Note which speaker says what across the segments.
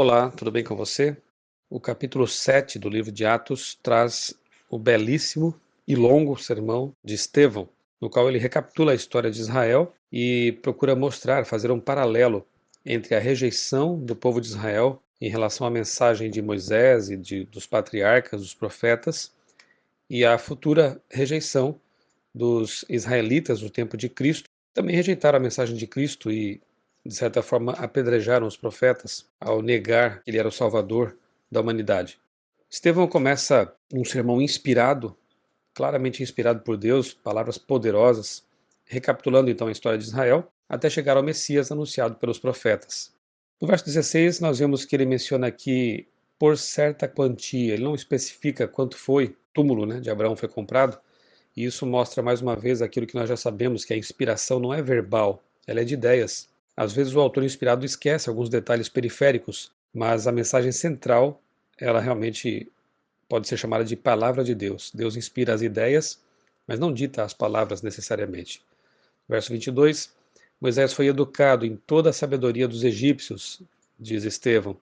Speaker 1: Olá, tudo bem com você? O capítulo 7 do livro de Atos traz o belíssimo e longo sermão de Estevão, no qual ele recapitula a história de Israel e procura mostrar, fazer um paralelo entre a rejeição do povo de Israel em relação à mensagem de Moisés e dos patriarcas, dos profetas, e a futura rejeição dos israelitas no tempo de Cristo. Também rejeitaram a mensagem de Cristo e, de certa forma, apedrejaram os profetas ao negar que ele era o Salvador da humanidade. Estevão começa um sermão inspirado, claramente inspirado por Deus, palavras poderosas, recapitulando então a história de Israel, até chegar ao Messias anunciado pelos profetas. No verso 16, nós vemos que ele menciona aqui por certa quantia, ele não especifica quanto foi o túmulo, de Abraão foi comprado, e isso mostra mais uma vez aquilo que nós já sabemos, que a inspiração não é verbal, ela é de ideias. Às vezes o autor inspirado esquece alguns detalhes periféricos, mas a mensagem central, ela realmente pode ser chamada de palavra de Deus. Deus inspira as ideias, mas não dita as palavras necessariamente. Verso 22, Moisés foi educado em toda a sabedoria dos egípcios, diz Estevão,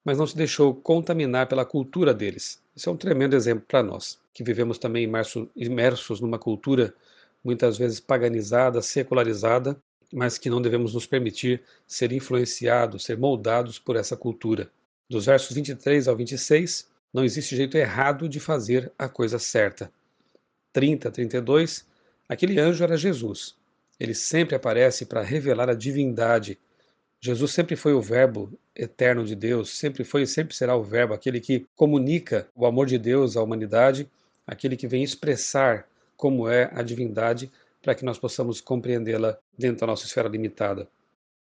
Speaker 1: mas não se deixou contaminar pela cultura deles. Isso é um tremendo exemplo para nós, que vivemos também imersos numa cultura muitas vezes paganizada, secularizada, mas que não devemos nos permitir ser influenciados, ser moldados por essa cultura. Dos versos 23 ao 26, não existe jeito errado de fazer a coisa certa. 30 a 32, aquele anjo era Jesus. Ele sempre aparece para revelar a divindade. Jesus sempre foi o Verbo eterno de Deus, sempre foi e sempre será o Verbo, aquele que comunica o amor de Deus à humanidade, aquele que vem expressar como é a divindade para que nós possamos compreendê-la dentro da nossa esfera limitada.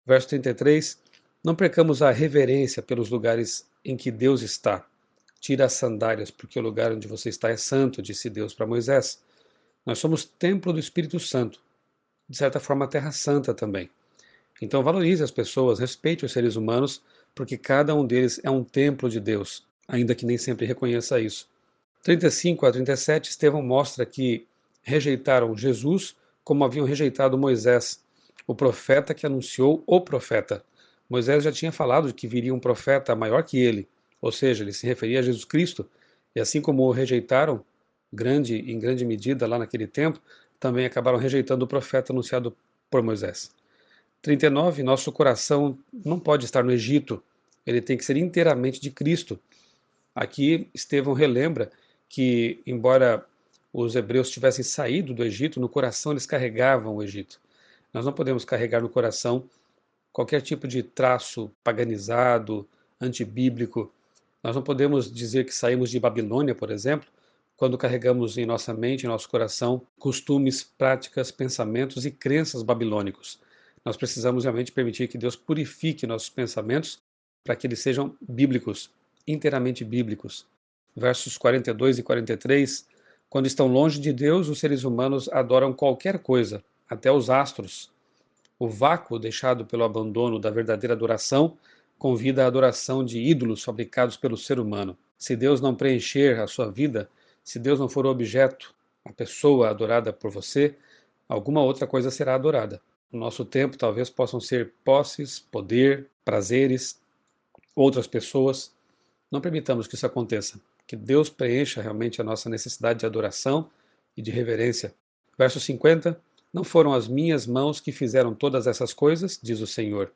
Speaker 1: Verso 33, não percamos a reverência pelos lugares em que Deus está. Tira as sandálias, porque o lugar onde você está é santo, disse Deus para Moisés. Nós somos templo do Espírito Santo, de certa forma a Terra Santa também. Então valorize as pessoas, respeite os seres humanos, porque cada um deles é um templo de Deus, ainda que nem sempre reconheça isso. 35 a 37, Estevão mostra que rejeitaram Jesus como haviam rejeitado Moisés, o profeta que anunciou o profeta. Moisés já tinha falado de que viria um profeta maior que ele, ou seja, ele se referia a Jesus Cristo, e assim como o rejeitaram, em grande medida lá naquele tempo, também acabaram rejeitando o profeta anunciado por Moisés. 39, nosso coração não pode estar no Egito, ele tem que ser inteiramente de Cristo. Aqui Estevão relembra que, embora os hebreus tivessem saído do Egito, no coração eles carregavam o Egito. Nós não podemos carregar no coração qualquer tipo de traço paganizado, antibíblico. Nós não podemos dizer que saímos de Babilônia, por exemplo, quando carregamos em nossa mente, em nosso coração, costumes, práticas, pensamentos e crenças babilônicos. Nós precisamos realmente permitir que Deus purifique nossos pensamentos para que eles sejam bíblicos, inteiramente bíblicos. Versos 42 e 43, quando estão longe de Deus, os seres humanos adoram qualquer coisa, até os astros. O vácuo deixado pelo abandono da verdadeira adoração convida à adoração de ídolos fabricados pelo ser humano. Se Deus não preencher a sua vida, se Deus não for o objeto, a pessoa adorada por você, alguma outra coisa será adorada. No nosso tempo, talvez possam ser posses, poder, prazeres, outras pessoas. Não permitamos que isso aconteça. Que Deus preencha realmente a nossa necessidade de adoração e de reverência. Verso 50. Não foram as minhas mãos que fizeram todas essas coisas, diz o Senhor.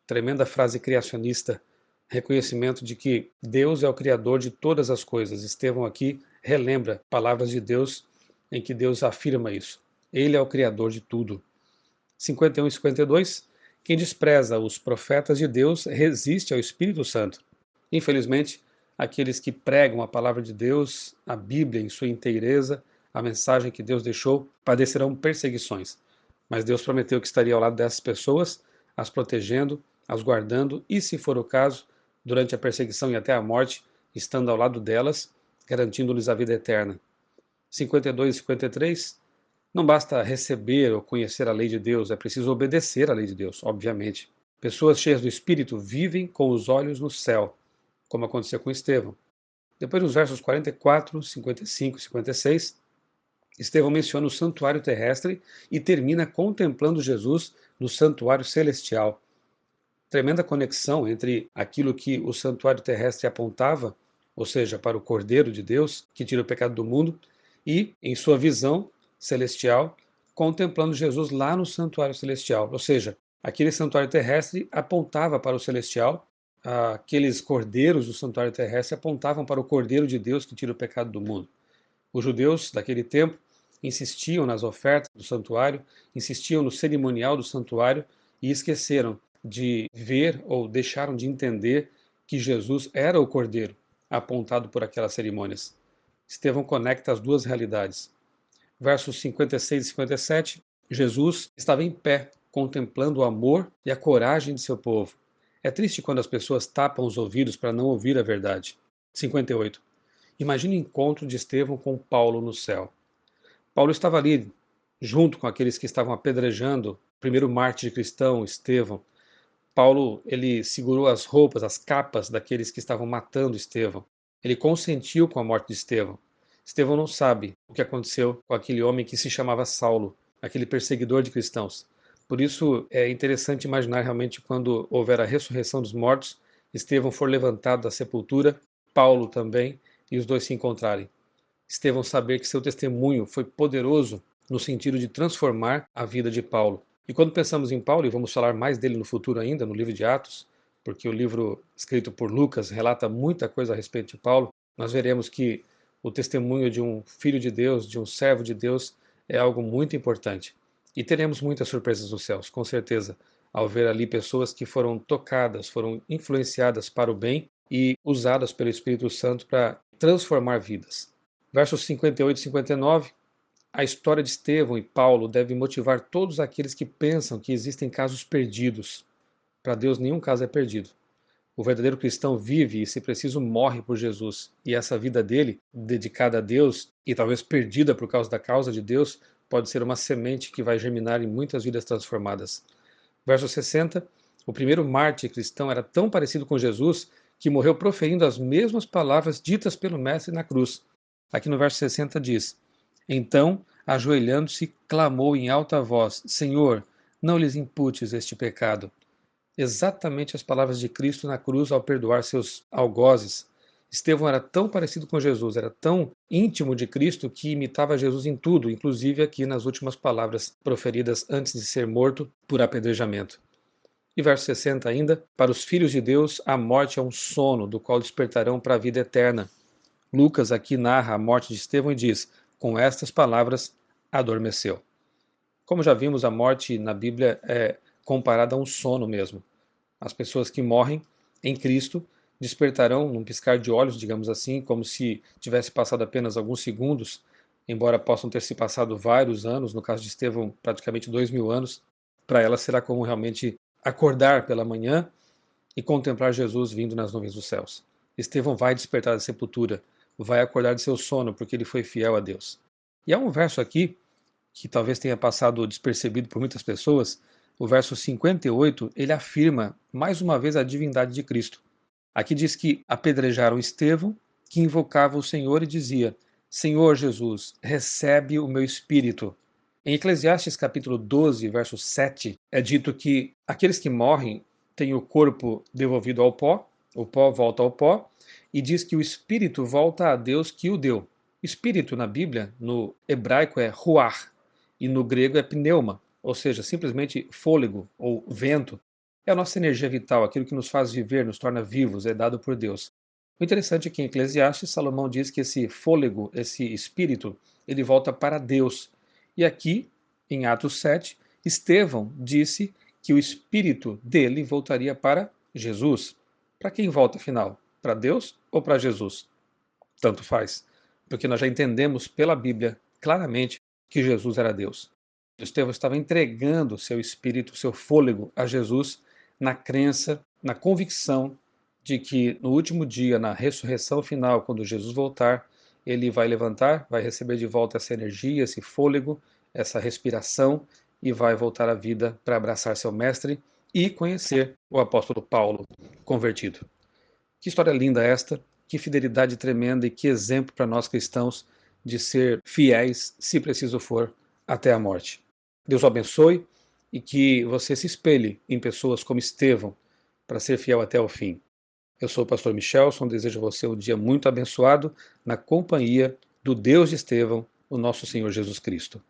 Speaker 1: Tremenda frase criacionista. Reconhecimento de que Deus é o Criador de todas as coisas. Estevão aqui relembra palavras de Deus em que Deus afirma isso. Ele é o Criador de tudo. 51 e 52. Quem despreza os profetas de Deus resiste ao Espírito Santo. Infelizmente, aqueles que pregam a palavra de Deus, a Bíblia em sua inteireza, a mensagem que Deus deixou, padecerão perseguições. Mas Deus prometeu que estaria ao lado dessas pessoas, as protegendo, as guardando e, se for o caso, durante a perseguição e até a morte, estando ao lado delas, garantindo-lhes a vida eterna. 52 e 53. Não basta receber ou conhecer a lei de Deus, é preciso obedecer à lei de Deus, obviamente. Pessoas cheias do Espírito vivem com os olhos no céu, como aconteceu com Estevão. Depois, nos versos 44, 55 e 56, Estevão menciona o santuário terrestre e termina contemplando Jesus no santuário celestial. tremenda conexão entre aquilo que o santuário terrestre apontava, ou seja, para o Cordeiro de Deus, que tira o pecado do mundo, e, em sua visão celestial, contemplando Jesus lá no santuário celestial. Ou seja, aquele santuário terrestre apontava para o celestial, aqueles cordeiros do santuário terrestre apontavam para o Cordeiro de Deus que tira o pecado do mundo. Os judeus daquele tempo insistiam nas ofertas do santuário, insistiam no cerimonial do santuário e esqueceram de ver ou deixaram de entender que Jesus era o Cordeiro apontado por aquelas cerimônias. Estevão conecta as duas realidades. Versos 56 e 57, Jesus estava em pé, contemplando o amor e a coragem de seu povo. É triste quando as pessoas tapam os ouvidos para não ouvir a verdade. 58. Imagine o encontro de Estevão com Paulo no céu. Paulo estava ali, junto com aqueles que estavam apedrejando o primeiro mártir cristão, Estevão. Paulo, ele segurou as roupas, as capas daqueles que estavam matando Estevão. Ele consentiu com a morte de Estevão. Estevão não sabe o que aconteceu com aquele homem que se chamava Saulo, aquele perseguidor de cristãos. Por isso é interessante imaginar realmente quando houver a ressurreição dos mortos, Estevão for levantado da sepultura, Paulo também, e os dois se encontrarem. Estevão saber que seu testemunho foi poderoso no sentido de transformar a vida de Paulo. E quando pensamos em Paulo, e vamos falar mais dele no futuro ainda, no livro de Atos, porque o livro escrito por Lucas relata muita coisa a respeito de Paulo, nós veremos que o testemunho de um filho de Deus, de um servo de Deus, é algo muito importante. E teremos muitas surpresas nos céus, com certeza, ao ver ali pessoas que foram tocadas, foram influenciadas para o bem e usadas pelo Espírito Santo para transformar vidas. Versos 58 e 59, a história de Estevão e Paulo deve motivar todos aqueles que pensam que existem casos perdidos. Para Deus, nenhum caso é perdido. O verdadeiro cristão vive e, se preciso, morre por Jesus. E essa vida dele, dedicada a Deus e talvez perdida por causa da causa de Deus, pode ser uma semente que vai germinar em muitas vidas transformadas. Verso 60, o primeiro mártir cristão era tão parecido com Jesus que morreu proferindo as mesmas palavras ditas pelo Mestre na cruz. Aqui no verso 60 diz: Então, ajoelhando-se, clamou em alta voz: Senhor, não lhes imputes este pecado. Exatamente as palavras de Cristo na cruz ao perdoar seus algozes. Estevão era tão parecido com Jesus, era tão íntimo de Cristo que imitava Jesus em tudo, inclusive aqui nas últimas palavras proferidas antes de ser morto por apedrejamento. E verso 60 ainda: Para os filhos de Deus, a morte é um sono, do qual despertarão para a vida eterna. Lucas aqui narra a morte de Estevão e diz: com estas palavras, adormeceu. Como já vimos, a morte na Bíblia é comparada a um sono mesmo. As pessoas que morrem em Cristo despertarão num piscar de olhos, digamos assim, como se tivesse passado apenas alguns segundos, embora possam ter se passado vários anos, no caso de Estevão, praticamente 2000 anos. Para ela será como realmente acordar pela manhã e contemplar Jesus vindo nas nuvens dos céus. Estevão vai despertar da sepultura, vai acordar de seu sono, porque ele foi fiel a Deus. E há um verso aqui, que talvez tenha passado despercebido por muitas pessoas, o verso 58, ele afirma mais uma vez a divindade de Cristo. Aqui diz que apedrejaram Estevão, que invocava o Senhor e dizia: Senhor Jesus, recebe o meu espírito. Em Eclesiastes capítulo 12, verso 7, é dito que aqueles que morrem têm o corpo devolvido ao pó, o pó volta ao pó, e diz que o espírito volta a Deus que o deu. Espírito na Bíblia, no hebraico é ruach, e no grego é pneuma, ou seja, simplesmente fôlego ou vento. É a nossa energia vital, aquilo que nos faz viver, nos torna vivos, é dado por Deus. O interessante é que em Eclesiastes, Salomão diz que esse fôlego, esse espírito, ele volta para Deus. E aqui, em Atos 7, Estevão disse que o espírito dele voltaria para Jesus. Para quem volta, afinal? Para Deus ou para Jesus? Tanto faz, porque nós já entendemos pela Bíblia claramente que Jesus era Deus. Estevão estava entregando seu espírito, seu fôlego a Jesus na crença, na convicção de que no último dia, na ressurreição final, quando Jesus voltar, ele vai levantar, vai receber de volta essa energia, esse fôlego, essa respiração e vai voltar à vida para abraçar seu mestre e conhecer o apóstolo Paulo convertido. Que história linda esta, que fidelidade tremenda e que exemplo para nós cristãos de ser fiéis, se preciso for, até a morte. Deus o abençoe e que você se espelhe em pessoas como Estevão, para ser fiel até o fim. Eu sou o pastor Michelson, desejo a você um dia muito abençoado na companhia do Deus de Estevão, o nosso Senhor Jesus Cristo.